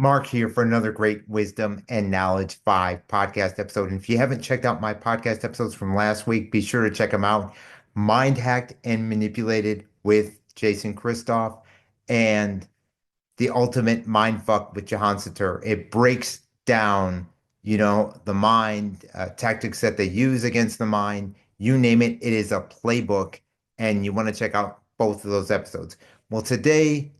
Mark here for another great Wisdom and Knowledge 5 podcast episode. And if you haven't checked out my podcast episodes from last week, be sure to check them out. Mind Hacked and Manipulated with Jason Christoff and The Ultimate Mindfuck with Jahan Satur. It breaks down, the mind, tactics that they use against the mind. You name it, it is a playbook. And you want to check out both of those episodes. Well, today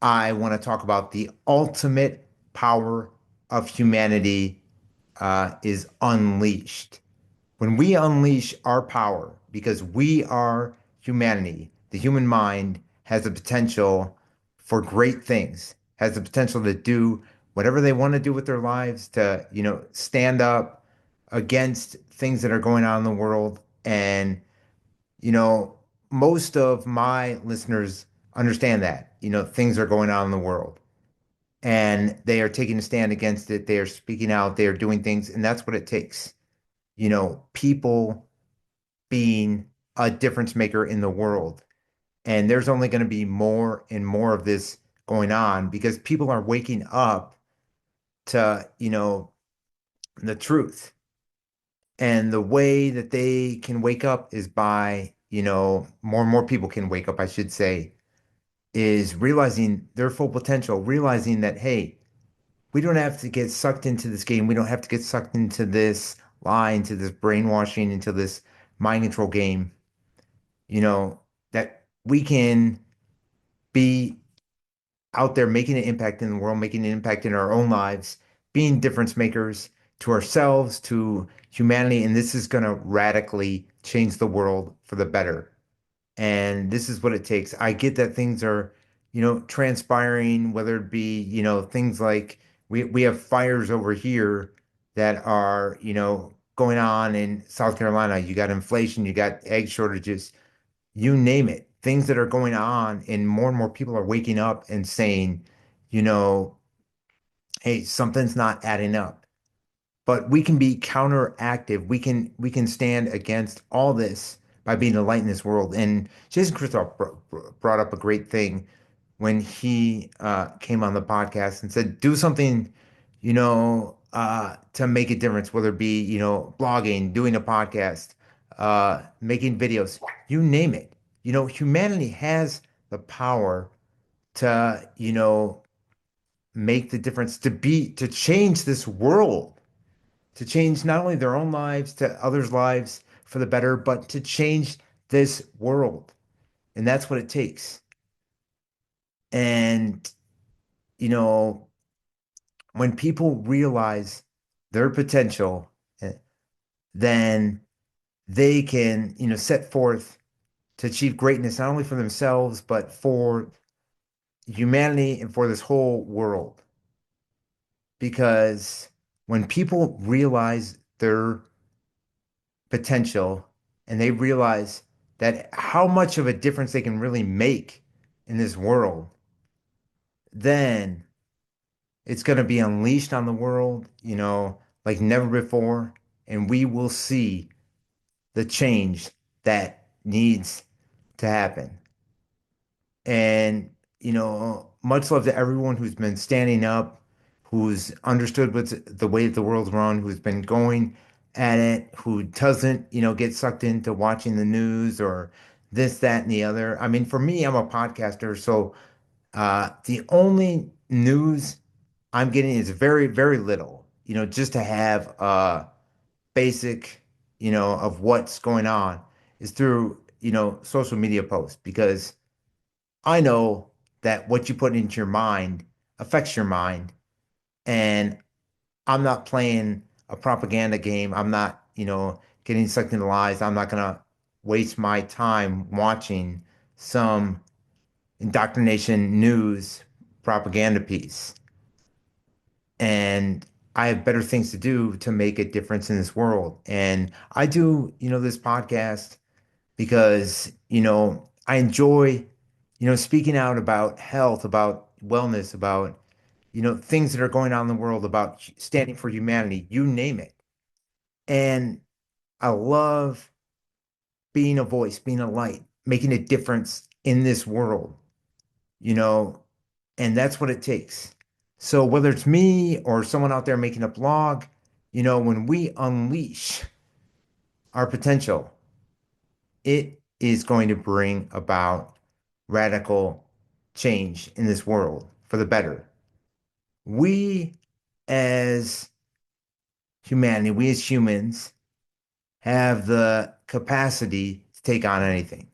I want to talk about the ultimate power of humanity is unleashed. When we unleash our power, because we are humanity, the human mind has the potential for great things, has the potential to do whatever they want to do with their lives, to, stand up against things that are going on in the world. And you know, most of my listeners understand that, things are going on in the world and they are taking a stand against it. They are speaking out, they are doing things, and that's what it takes. People being a difference maker in the world. And there's only going to be more and more of this going on because people are waking up to, the truth. And the way that they can wake up is by, more and more people can wake up, I should say, is realizing their full potential, realizing that, hey, we don't have to get sucked into this game. We don't have to get sucked into this lie, into this brainwashing, into this mind control game, that we can be out there making an impact in the world, making an impact in our own lives, being difference makers to ourselves, to humanity. And this is going to radically change the world for the better. And this is what it takes. I get that things are, transpiring, whether it be, things like we have fires over here that are, going on in South Carolina. You got inflation, you got egg shortages, you name it, things that are going on, and more people are waking up and saying, you know, hey, something's not adding up. But we can be counteractive. We can stand against all this by being a light in this world. And Jason Christoff brought up a great thing when he came on the podcast and said, do something, to make a difference, whether it be, blogging, doing a podcast, making videos, you name it. Humanity has the power to, make the difference, to change this world, to change not only their own lives, to others' lives for the better, but to change this world. And that's what it takes. And, you know, when people realize their potential, then they can, set forth to achieve greatness, not only for themselves, but for humanity and for this whole world. Because when people realize their potential and they realize that how much of a difference they can really make in this world, then it's going to be unleashed on the world, like never before. And we will see the change that needs to happen. And, much love to everyone who's been standing up, who's understood what's the way the world's run, who's been going at it, who doesn't, get sucked into watching the news or this, that, and the other. I mean, for me, I'm a podcaster, so the only news I'm getting is very, very little, just to have basic, of what's going on is through, social media posts because I know that what you put into your mind affects your mind. And I'm not playing a propaganda game. I'm not, getting sucked into lies. I'm not going to waste my time watching some indoctrination news propaganda piece. And I have better things to do to make a difference in this world. And I do, this podcast because, I enjoy, speaking out about health, about wellness, about, things that are going on in the world, about standing for humanity, you name it. And I love being a voice, being a light, making a difference in this world, you know, and that's what it takes. So whether it's me or someone out there making a blog, when we unleash our potential, it is going to bring about radical change in this world for the better. We as humanity, we as humans have the capacity to take on anything.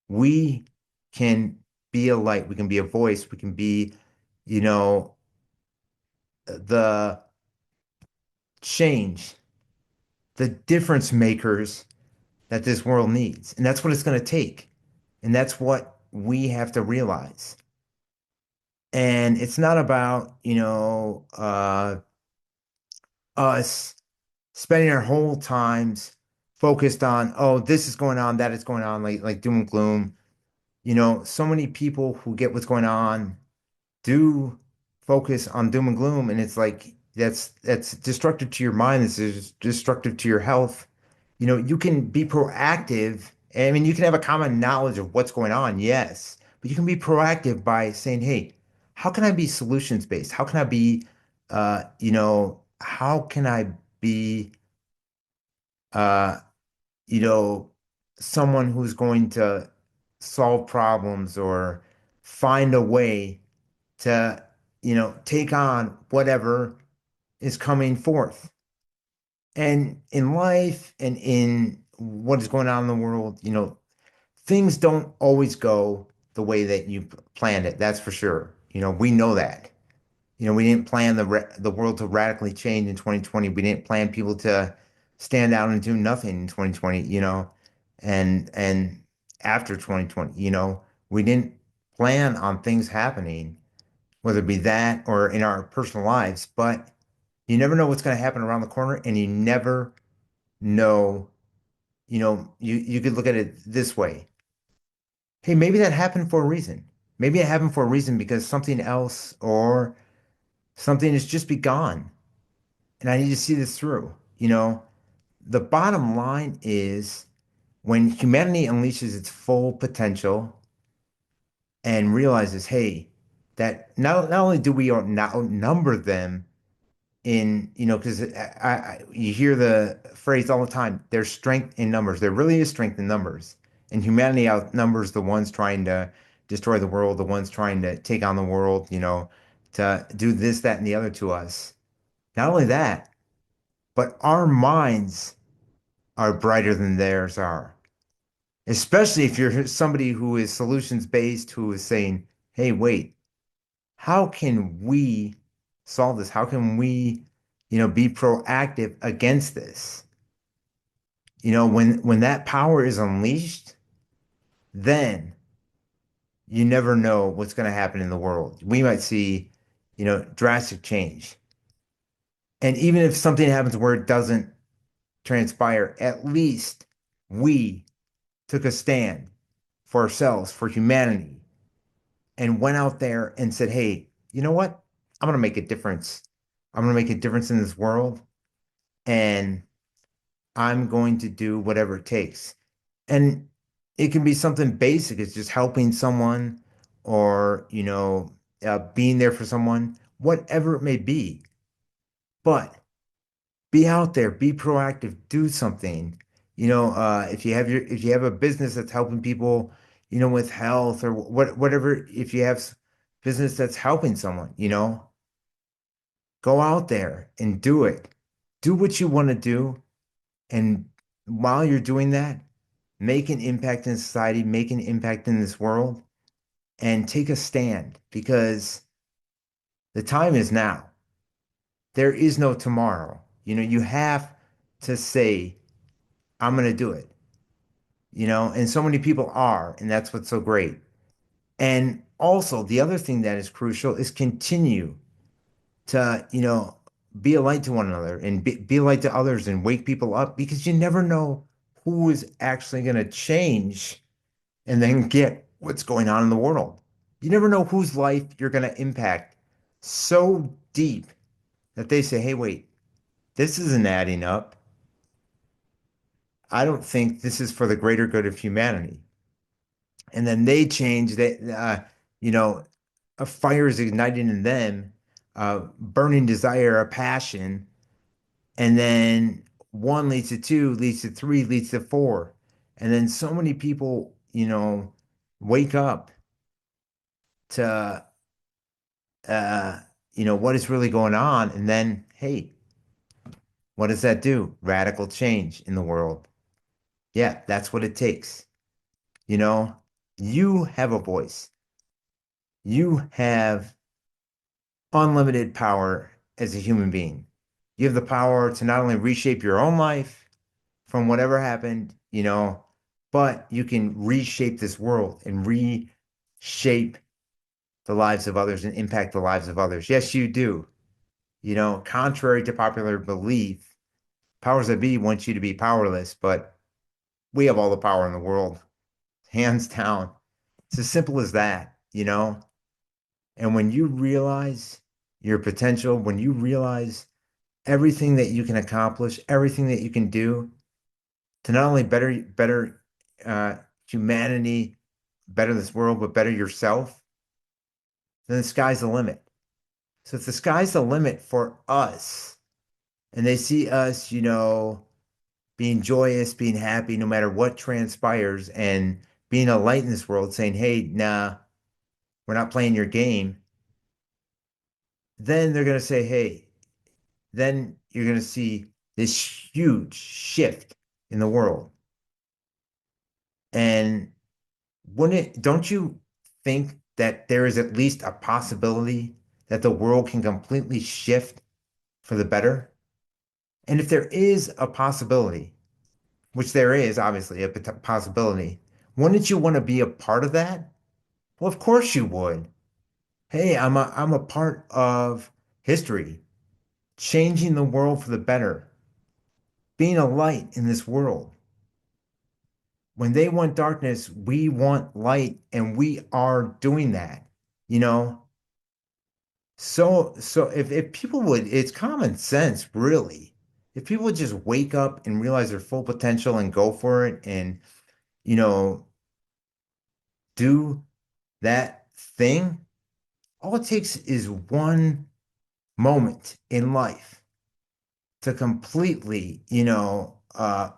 We can be a light, we can be a voice, we can be, you know, the change, the difference makers that this world needs. And that's what it's going to take. And that's what we have to realize. And it's not about, us spending our whole times focused on, oh, this is going on, that is going on, like doom and gloom. So many people who get what's going on do focus on doom and gloom, and it's like that's destructive to your mind. It's destructive to your health. You can be proactive. I mean, you can have a common knowledge of what's going on, yes, but you can be proactive by saying, hey, how can I be solutions based? How can I be, how can I be, uh, you know, someone who's going to solve problems or find a way to, take on whatever is coming forth. And in life and in what is going on in the world, things don't always go the way that you planned it. That's for sure. We know that. We didn't plan the world to radically change in 2020. We didn't plan people to stand out and do nothing in 2020, and after 2020, we didn't plan on things happening, whether it be that or in our personal lives, but you never know what's going to happen around the corner, and you never know, you could look at it this way. Hey, maybe that happened for a reason. Maybe it happened for a reason because something else or something has just begun, and I need to see this through. The bottom line is when humanity unleashes its full potential and realizes, hey, that not only do we outnumber them because you hear the phrase all the time, there's strength in numbers. There really is strength in numbers. And humanity outnumbers the ones trying to destroy the world, the ones trying to take on the world, to do this, that, and the other to us. Not only that, but our minds are brighter than theirs are. Especially if you're somebody who is solutions based, who is saying, hey, wait, how can we solve this? How can we, be proactive against this? When that power is unleashed, then you never know what's going to happen in the world. We might see, drastic change. And even if something happens where it doesn't transpire, at least we took a stand for ourselves, for humanity, and went out there and said, hey, you know what? I'm going to make a difference. I'm going to make a difference in this world, and I'm going to do whatever it takes. And it can be something basic. It's just helping someone or, being there for someone, whatever it may be. But be out there, be proactive, do something. If you have a business that's helping people, with health or whatever, if you have business that's helping someone, go out there and do it. Do what you want to do. And while you're doing that, make an impact in society, make an impact in this world, and take a stand because the time is now. There is no tomorrow. You have to say, I'm going to do it, and so many people are, and that's what's so great. And also, the other thing that is crucial is continue to, be a light to one another and be a light to others and wake people up because you never know who is actually going to change and then get what's going on in the world. You never know whose life you're going to impact so deep that they say, hey, wait, this isn't adding up. I don't think this is for the greater good of humanity. And then they change that, you know, a fire is ignited in them a burning desire, a passion, and then one leads to two, leads to three, leads to four. And then so many people, wake up to uh, what is really going on. And then, hey, what does that do? Radical change in the world. Yeah, that's what it takes. You know, you have a voice. You have unlimited power as a human being. You have the power to not only reshape your own life from whatever happened, but you can reshape this world and reshape the lives of others and impact the lives of others. Yes, you do. Contrary to popular belief, powers that be want you to be powerless, but we have all the power in the world, hands down. It's as simple as that. And when you realize your potential, when you realize everything that you can accomplish, everything that you can do to not only better uh, humanity, better this world, but better yourself, then the sky's the limit. So if the sky's the limit for us, and they see us, being joyous, being happy, no matter what transpires, and being a light in this world, saying, "Hey, nah, we're not playing your game," then they're gonna say, "Hey." Then you're gonna see this huge shift in the world. And don't you think that there is at least a possibility that the world can completely shift for the better? And if there is a possibility, which there is obviously a possibility, wouldn't you want to be a part of that? Well, of course you would. Hey, I'm a part of history, changing the world for the better, being a light in this world. When they want darkness, we want light, and we are doing that, you know? So if people would, it's common sense, really. If people would just wake up and realize their full potential and go for it and, you know, do that thing, all it takes is one moment in life to completely,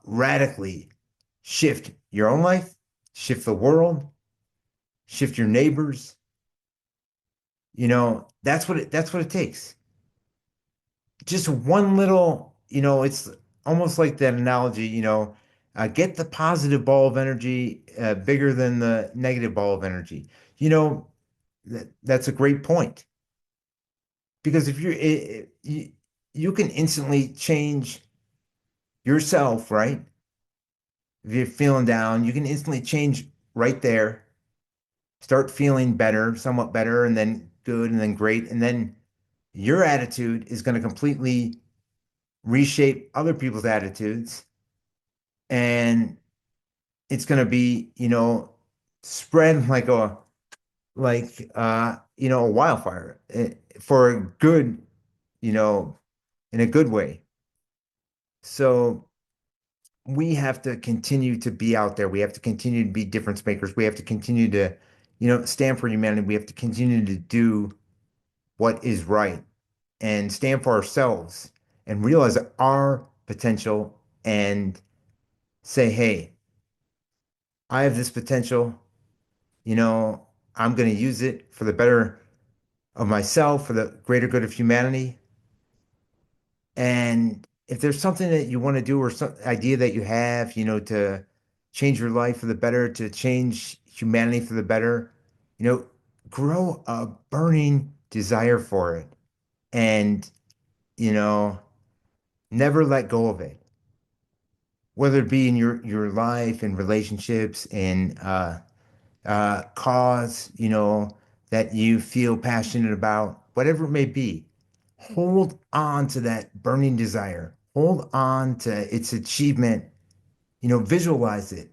radically shift your own life, shift the world, shift your neighbors. That's what it takes. Just one little, it's almost like that analogy, get the positive ball of energy bigger than the negative ball of energy. You know, that's a great point because if you can instantly change yourself, right? If you're feeling down, you can instantly change right there, start feeling better, somewhat better, and then good, and then great, and then your attitude is going to completely reshape other people's attitudes, and it's going to be, spread like a wildfire for a good, you know, in a good way. So we have to continue to be out there. We have to continue to be difference makers. We have to continue to, stand for humanity. We have to continue to do what is right and stand for ourselves and realize our potential and say, hey, I have this potential, you know, I'm going to use it for the better of myself, for the greater good of humanity. And if there's something that you want to do or some idea that you have, to change your life for the better, to change humanity for the better, you know, grow a burning desire for it and, you know, never let go of it, whether it be in your life and relationships and cause, that you feel passionate about, whatever it may be. Hold on to that burning desire. Hold on to its achievement. Visualize it.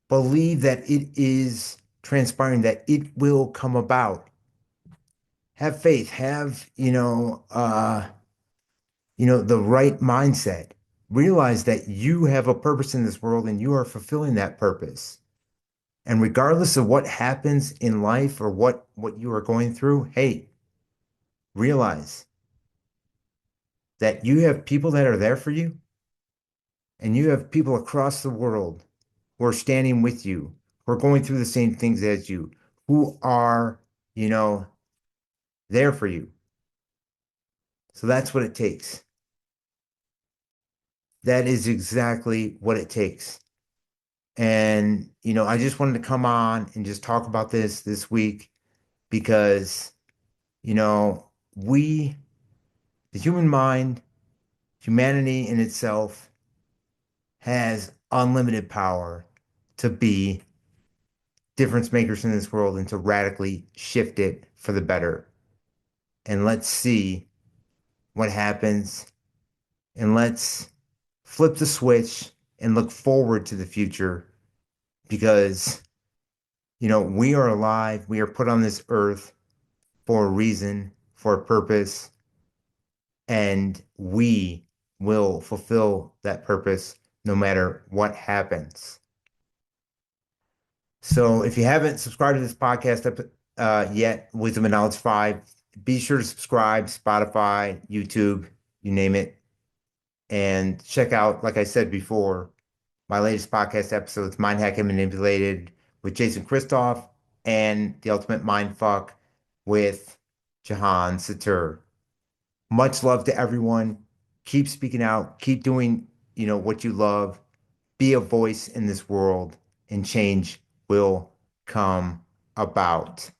Believe that it is transpiring, that it will come about. Have faith. Have, the right mindset. Realize that you have a purpose in this world and you are fulfilling that purpose. And regardless of what happens in life or what you are going through, hey, realize that you have people that are there for you, and you have people across the world who are standing with you, who are going through the same things as you, who are, you know, there for you. So that's what it takes. That is exactly what it takes. And, I just wanted to come on and just talk about this week because, we, the human mind, humanity in itself has unlimited power to be difference makers in this world and to radically shift it for the better. And let's see what happens. And let's flip the switch and look forward to the future because, we are alive. We are put on this earth for a reason, for a purpose, and we will fulfill that purpose no matter what happens. So if you haven't subscribed to this podcast yet, Wisdom and Knowledge 5, be sure to subscribe, Spotify, YouTube, you name it. And check out, like I said before, my latest podcast episodes, Mindhacked and Manipulated with Jason Christoff and The Ultimate Mindfuck with Jahan Satur. Much love to everyone. Keep speaking out. Keep doing, what you love. Be a voice in this world, and change will come about.